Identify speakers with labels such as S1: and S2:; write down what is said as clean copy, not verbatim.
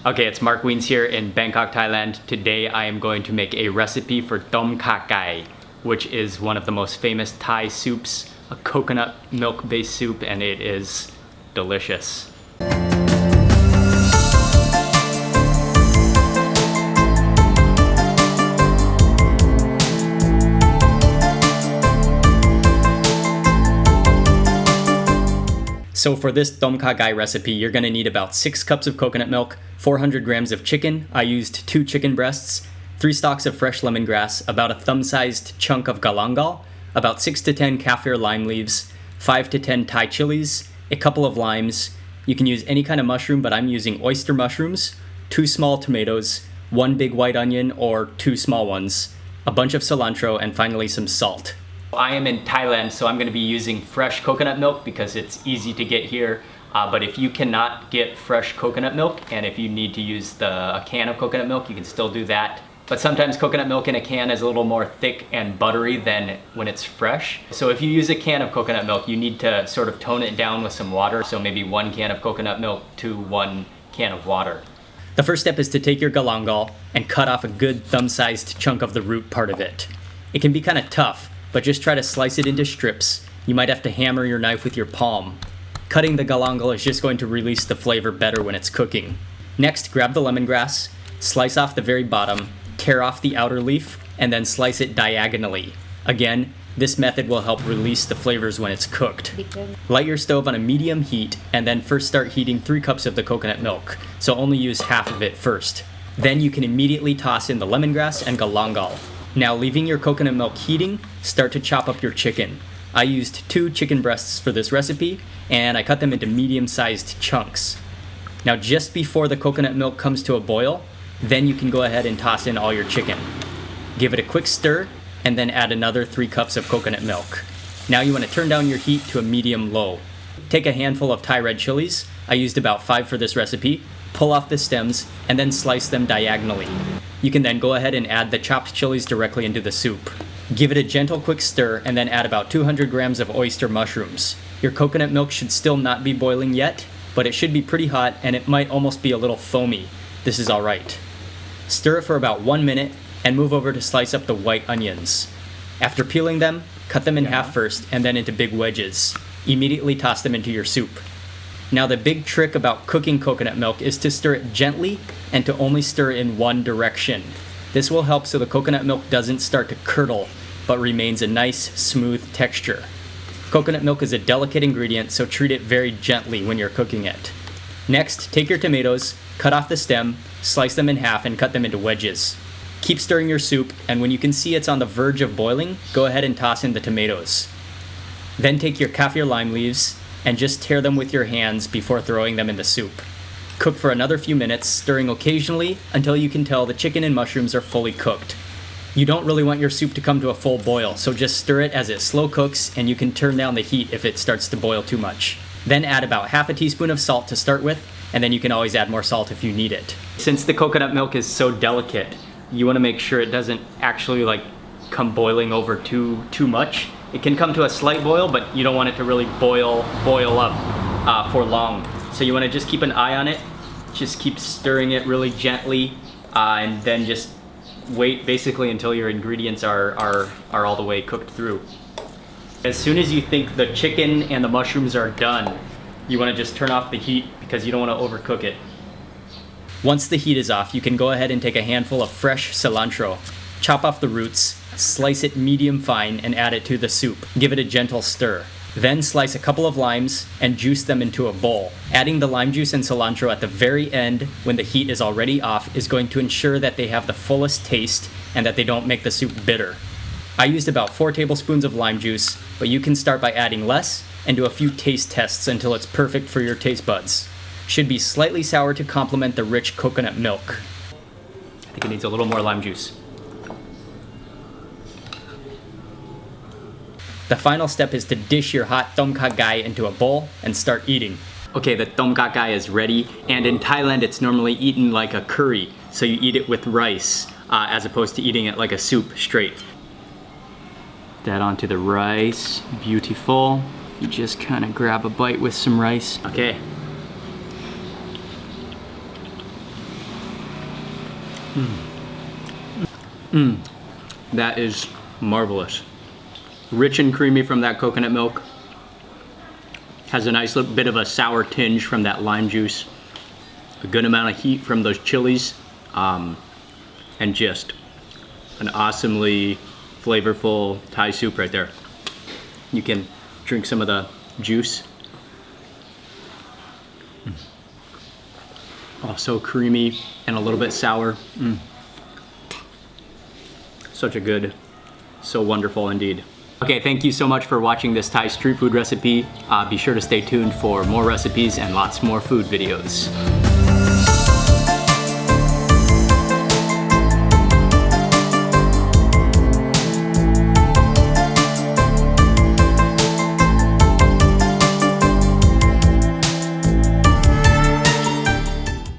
S1: Okay, it's Mark Wiens here in Bangkok, Thailand. Today I am going to make a recipe for Tom Kha Gai, which is one of the most famous Thai soups, a coconut milk-based soup, and it is delicious. So for this Tom Kha Gai recipe, you're gonna need about 6 cups of coconut milk, 400 grams of chicken. I used 2 chicken breasts, 3 stalks of fresh lemongrass, about a thumb-sized chunk of galangal, about 6 to 10 kaffir lime leaves, 5 to 10 Thai chilies, a couple of limes. You can use any kind of mushroom, but I'm using oyster mushrooms, 2 small tomatoes, 1 big white onion or 2 small ones, a bunch of cilantro, and finally some salt. I am in Thailand, so I'm going to be using fresh coconut milk because it's easy to get here. But if you cannot get fresh coconut milk, and if you need to use a can of coconut milk, you can still do that. But sometimes coconut milk in a can is a little more thick and buttery than when it's fresh. So if you use a can of coconut milk, you need to sort of tone it down with some water. So maybe 1 can of coconut milk to 1 can of water. The first step is to take your galangal and cut off a good thumb-sized chunk of the root part of it. It can be kind of tough, but just try to slice it into strips. You might have to hammer your knife with your palm. Cutting the galangal is just going to release the flavor better when it's cooking. Next, grab the lemongrass, slice off the very bottom, tear off the outer leaf, and then slice it diagonally. Again, this method will help release the flavors when it's cooked. Light your stove on a medium heat, and then first start heating 3 cups of the coconut milk, so only use half of it first. Then you can immediately toss in the lemongrass and galangal. Now, leaving your coconut milk heating, start to chop up your chicken. I used 2 chicken breasts for this recipe, and I cut them into medium-sized chunks. Now, just before the coconut milk comes to a boil, then you can go ahead and toss in all your chicken. Give it a quick stir, and then add another 3 cups of coconut milk. Now you want to turn down your heat to a medium-low. Take a handful of Thai red chilies, I used about 5 for this recipe, pull off the stems, and then slice them diagonally. You can then go ahead and add the chopped chilies directly into the soup. Give it a gentle quick stir and then add about 200 grams of oyster mushrooms. Your coconut milk should still not be boiling yet, but it should be pretty hot and it might almost be a little foamy. This is alright. Stir it for about 1 minute and move over to slice up the white onions. After peeling them, cut them in half first and then into big wedges. Immediately toss them into your soup. Now, the big trick about cooking coconut milk is to stir it gently and to only stir in one direction. This will help so the coconut milk doesn't start to curdle, but remains a nice, smooth texture. Coconut milk is a delicate ingredient, so treat it very gently when you're cooking it. Next, take your tomatoes, cut off the stem, slice them in half, and cut them into wedges. Keep stirring your soup, and when you can see it's on the verge of boiling, go ahead and toss in the tomatoes. Then take your kaffir lime leaves, and just tear them with your hands before throwing them in the soup. Cook for another few minutes, stirring occasionally until you can tell the chicken and mushrooms are fully cooked. You don't really want your soup to come to a full boil, so just stir it as it slow cooks, and you can turn down the heat if it starts to boil too much. Then add about half a teaspoon of salt to start with, and then you can always add more salt if you need it. Since the coconut milk is so delicate, you want to make sure it doesn't actually come boiling over too much. It can come to a slight boil, but you don't want it to really boil up for long. So you want to just keep an eye on it. Just keep stirring it really gently, and then just wait basically until your ingredients are all the way cooked through. As soon as you think the chicken and the mushrooms are done, you want to just turn off the heat because you don't want to overcook it. Once the heat is off, you can go ahead and take a handful of fresh cilantro, chop off the roots, slice it medium fine, and add it to the soup. Give it a gentle stir. Then slice a couple of limes and juice them into a bowl. Adding the lime juice and cilantro at the very end when the heat is already off is going to ensure that they have the fullest taste and that they don't make the soup bitter. I used about 4 tablespoons of lime juice, but you can start by adding less and do a few taste tests until it's perfect for your taste buds. Should be slightly sour to complement the rich coconut milk. I think it needs a little more lime juice. The final step is to dish your hot Tom Kha Gai into a bowl and start eating. Okay, the Tom Kha Gai is ready, and in Thailand it's normally eaten like a curry, so you eat it with rice as opposed to eating it like a soup straight. That onto the rice, beautiful. You just kind of grab a bite with some rice. Okay. That is marvelous. Rich and creamy from that coconut milk. Has a nice little bit of a sour tinge from that lime juice. A good amount of heat from those chilies. And just an awesomely flavorful Thai soup right there. You can drink some of the juice. Oh, so creamy and a little bit sour. Such a good, so wonderful indeed. Okay, thank you so much for watching this Thai street food recipe. Be sure to stay tuned for more recipes and lots more food videos.